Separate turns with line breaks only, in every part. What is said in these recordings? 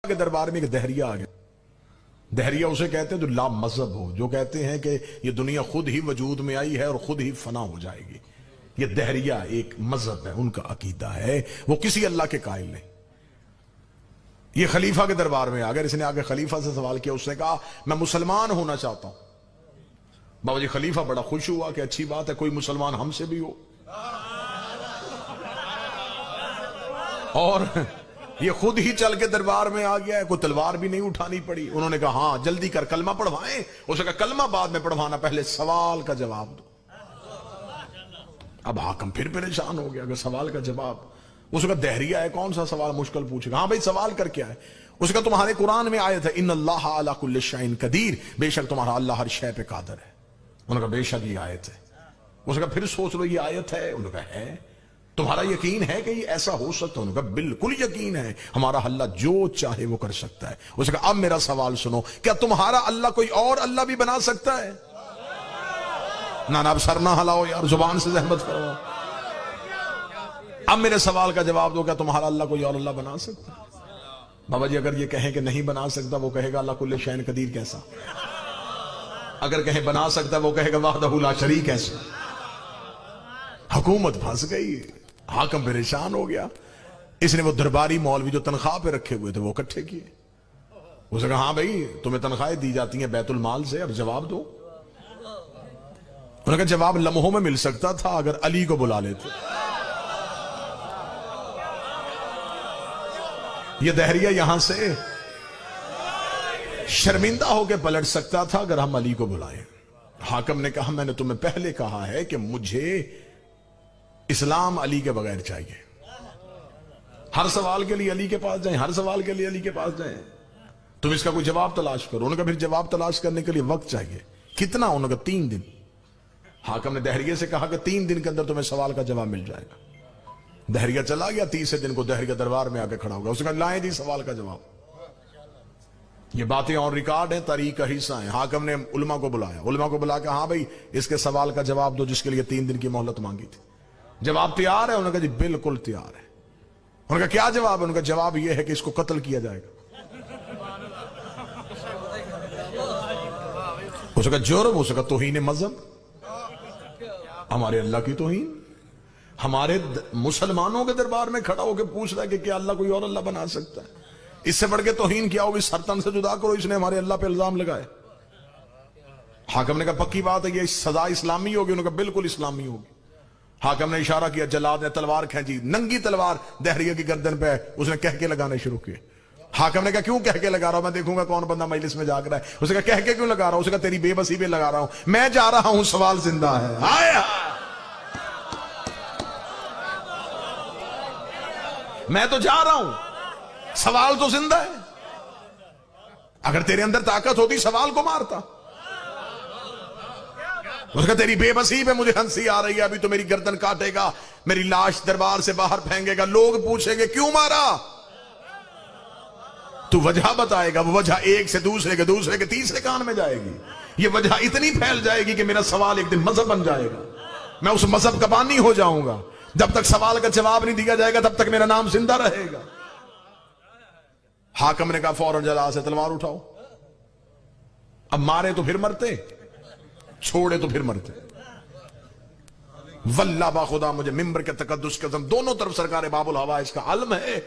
کے دربار میں ایک دہریہ آ گیا. دہریہ اسے کہتے ہیں جو لا مذہب ہو، جو کہتے ہیں کہ یہ دنیا خود ہی وجود میں آئی ہے اور خود ہی فنا ہو جائے گی. یہ دہریہ ایک مذہب ہے، ان کا عقیدہ ہے، وہ کسی اللہ کے قائل نہیں. یہ خلیفہ کے دربار میں آ گیا. اس نے آگے خلیفہ سے سوال کیا. اس نے کہا میں مسلمان ہونا چاہتا ہوں. بابا جی خلیفہ بڑا خوش ہوا کہ اچھی بات ہے، کوئی مسلمان ہم سے بھی ہو. اور یہ خود ہی چل کے دربار میں آ گیا ہے، کوئی تلوار بھی نہیں اٹھانی پڑی. انہوں نے کہا ہاں جلدی کر کلمہ پڑھوائیں. اس نے کہا کلمہ بعد میں پڑھوانا، پہلے سوال کا جواب دو. اب حاکم پھر پریشان ہو گیا کہ سوال کا جواب. اس کا دہریہ ہے، کون سا سوال مشکل پوچھے گا. ہاں بھائی سوال کر کیا ہے. اس کا تمہارے قرآن میں آیت ہے ان اللہ علی کل شیء قدیر، بے شک تمہارا اللہ ہر شے پہ قادر ہے. انہوں نے کہا بے شک یہ آیت ہے. اس کا پھر سوچ لو یہ آیت ہے. انہوں نے کہا ہے. تمہارا یقین ہے کہ یہ ایسا ہو سکتا ہے؟ انہوں نے کہا بالکل یقین ہے، ہمارا اللہ جو چاہے وہ کر سکتا ہے. اس نے کہا اب میرا سوال سنو، کیا تمہارا اللہ کوئی اور اللہ بھی بنا سکتا ہے؟ نانا اب سر نہ ہلاؤ یار، زبان سے زحمت کرو. اب میرے سوال کا جواب دو، کیا تمہارا اللہ کوئی اور اللہ بنا سکتا ہے؟ بابا جی اگر یہ کہیں کہ نہیں بنا سکتا، وہ کہے گا اللہ کل شیء قدیر کیسا؟ اگر کہیں بنا سکتا، وہ کہے گا وحدہ لا شریک کیسا؟ حکومت پھنس گئی، حاکم پریشان ہو گیا. اس نے وہ درباری مولوی جو تنخواہ پہ رکھے ہوئے تھے وہ اکٹھے کیے. اس نے کہا ہاں بھائی تمہیں تنخواہیں دی جاتی ہیں بیت المال سے، اب جواب دو. انہوں نے کہا جواب لمحوں میں مل سکتا تھا اگر علی کو بلا لیتے. یہ دہریہ یہاں سے شرمندہ ہو کے پلٹ سکتا تھا اگر ہم علی کو بلائیں. حاکم نے کہا میں نے تمہیں پہلے کہا ہے کہ مجھے اسلام علی کے بغیر چاہیے. ہر سوال کے لیے علی کے پاس جائیں، ہر سوال کے لیے علی کے پاس جائیں. تم اس کا کوئی جواب تلاش کرو. انہوں نے کہا پھر جواب تلاش کرنے کے لیے وقت چاہیے. کتنا؟ انہوں نے کہا 3 دن. حاکم نے دہریے سے کہا کہ 3 دن کے اندر تمہیں سوال کا جواب مل جائے گا. دہریہ چلا گیا. 30 دن کو دہریہ دربار میں آ کے کھڑا ہوگا. اس نے کہا لائیں جی سوال کا جواب. یہ باتیں اور ریکارڈ ہیں، تاریخ کا حصہ ہیں. حاکم نے علماء کو بلایا. علماء کو بلا کے ہاں بھائی اس کے سوال کا جواب دو جس کے لیے 3 دن کی مہلت مانگی تھی. جواب تیار ہے؟ انہوں نے کہا جی بالکل تیار ہے. انہوں نے کہا کیا جواب ہے؟ انہوں نے کہا جواب یہ ہے کہ اس کو قتل کیا جائے گا. اس نے کہا جرم؟ اس نے کہا توہین مذہب، ہمارے اللہ کی توہین. ہمارے مسلمانوں کے دربار میں کھڑا ہو کے پوچھ رہا ہے کہ کیا اللہ کوئی اور اللہ بنا سکتا ہے؟ اس سے بڑھ کے توہین کیا ہوگی؟ سرطن سے جدا کرو. اس نے ہمارے اللہ پہ الزام لگائے. حاکم نے کہا پکی بات ہے یہ سزا اسلامی ہوگی؟ انہوں نے کہا بالکل اسلامی ہوگی. حاکم نے اشارہ کیا. جلاد نے تلوار کھینچی، ننگی تلوار دہریہ کی گردن پہ اس نے کہہ کے لگانے شروع کیے. حاکم نے کہا کیوں کہہ کے لگا رہا ہوں؟ میں دیکھوں گا کون بندہ مجلس میں جاگ رہا ہے. اس نے کہا کہہ کے کیوں لگا رہا ہوں؟ اس نے کہا تیری بے بسی پہ لگا رہا ہوں. میں جا رہا ہوں، سوال زندہ ہے. آیا میں تو جا رہا ہوں، سوال تو زندہ ہے. اگر تیرے اندر طاقت ہوتی سوال کو مارتا. اس کا تیری بے بسی پہ مجھے ہنسی آ رہی ہے. ابھی تو میری گردن کاٹے گا، میری لاش دربار سے باہر پھینکے گا، لوگ پوچھیں گے کیوں مارا؟ تو وجہ بتائے گا. وہ وجہ ایک سے دوسرے کے تیسرے کان میں جائے گی. یہ وجہ اتنی پھیل جائے گی کہ میرا سوال ایک دن مذہب بن جائے گا. میں اس مذہب کا بانی ہو جاؤں گا. جب تک سوال کا جواب نہیں دیا جائے گا تب تک میرا نام زندہ رہے گا. حاکم نے کہا فوراً جلا سے تلوار اٹھاؤ. اب مارے تو پھر مرتے، چھوڑے تو پھر مرتے. واللہ با خدا مجھے ممبر کے تقدس قسم دونوں طرف سرکار باب الہوا اس کا علم ہے.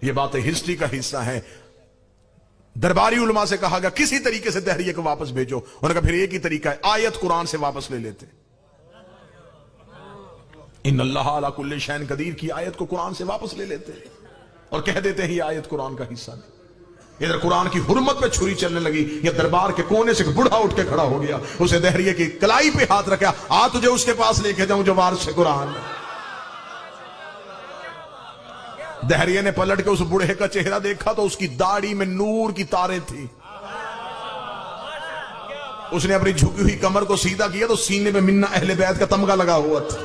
یہ باتیں ہسٹری کا حصہ ہیں. درباری علماء سے کہا گیا کسی طریقے سے دہریے کو واپس بھیجو. انہوں نے کہا پھر ایک ہی طریقہ ہے، آیت قرآن سے واپس لے لیتے. ان اللہ علی کل شیء قدیر کی آیت کو قرآن سے واپس لے لیتے اور کہہ دیتے ہیں یہ آیت قرآن کا حصہ نہیں. ادھر قرآن کی حرمت پہ چھری چلنے لگی. یہ دربار کے کونے سے بڑھا اٹھ کے کھڑا ہو گیا. اسے دہریے کی کلائی پہ ہاتھ رکھا. آ تجھے اس کے پاس لے کے جاؤں جو وارث سے قرآن. دہریے نے پلٹ کے اس بوڑھے کا چہرہ دیکھا تو اس کی داڑھی میں نور کی تاریں تھی. اس نے اپنی جھکی ہوئی کمر کو سیدھا کیا تو سینے میں منا اہل بیت کا تمغہ لگا ہوا تھا.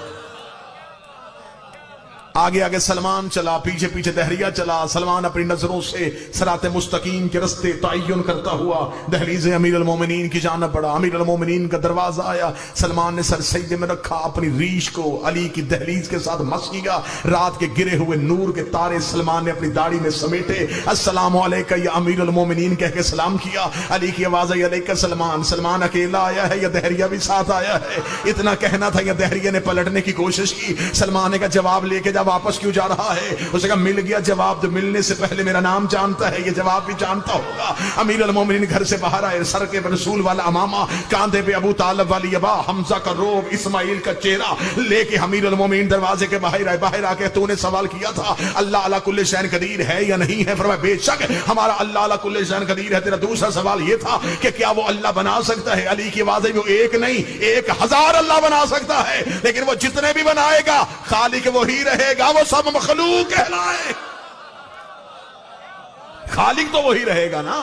آگے آگے سلمان چلا، پیچھے پیچھے دہریہ چلا. سلمان اپنی نظروں سے صراط مستقیم کے رستے تعین کرتا ہوا دہلیز امیر المومنین کی جانب بڑھا. امیر المومنین کا دروازہ آیا، سلمان نے سر سجدے میں رکھا، اپنی ریش کو علی کی دہلیز کے ساتھ مس کیا. رات کے گرے ہوئے نور کے تارے سلمان نے اپنی داڑھی میں سمیٹے. السلام علیکہ یا امیر المومنین کہہ کے سلام کیا. علی کی آواز آئی علیکہ سلمان. سلمان اکیلا آیا ہے یا دہریہ بھی ساتھ آیا ہے؟ اتنا کہنا تھا یا دہریہ نے پلٹنے کی کوشش کی. سلمان نے کہا جواب لے کے واپس کیوں جا رہا ہے؟ اسے کہا مل گیا جواب. تو ملنے سے پہلے میرا نام جانتا ہے، یہ جواب بھی جانتا ہوگا. امیر المومنین گھر سے باہر آئے، سر کے رسول والا امامہ، کاندھے پہ ابو طالب والی ابا، حمزہ کا روب، اسماعیل کا چہرہ لے کے امیر المومنین دروازے کے باہر آئے. باہر آ کے تو نے سوال کیا تھا اللہ علی کل شیء قدیر ہے یا نہیں ہے؟ فرمایا بے شک ہمارا اللہ علی کل شیء قدیر ہے. تیرا دوسرا سوال یہ تھا کہ کیا وہ اللہ بنا سکتا ہے؟ علی کی آواز ہے وہ ایک نہیں 1000 اللہ بنا سکتا ہے، لیکن وہ جتنے بھی بنائے گا خالق وہی رہے گا. وہ سب مخلوق کہلائے، خالق تو وہی رہے گا نا.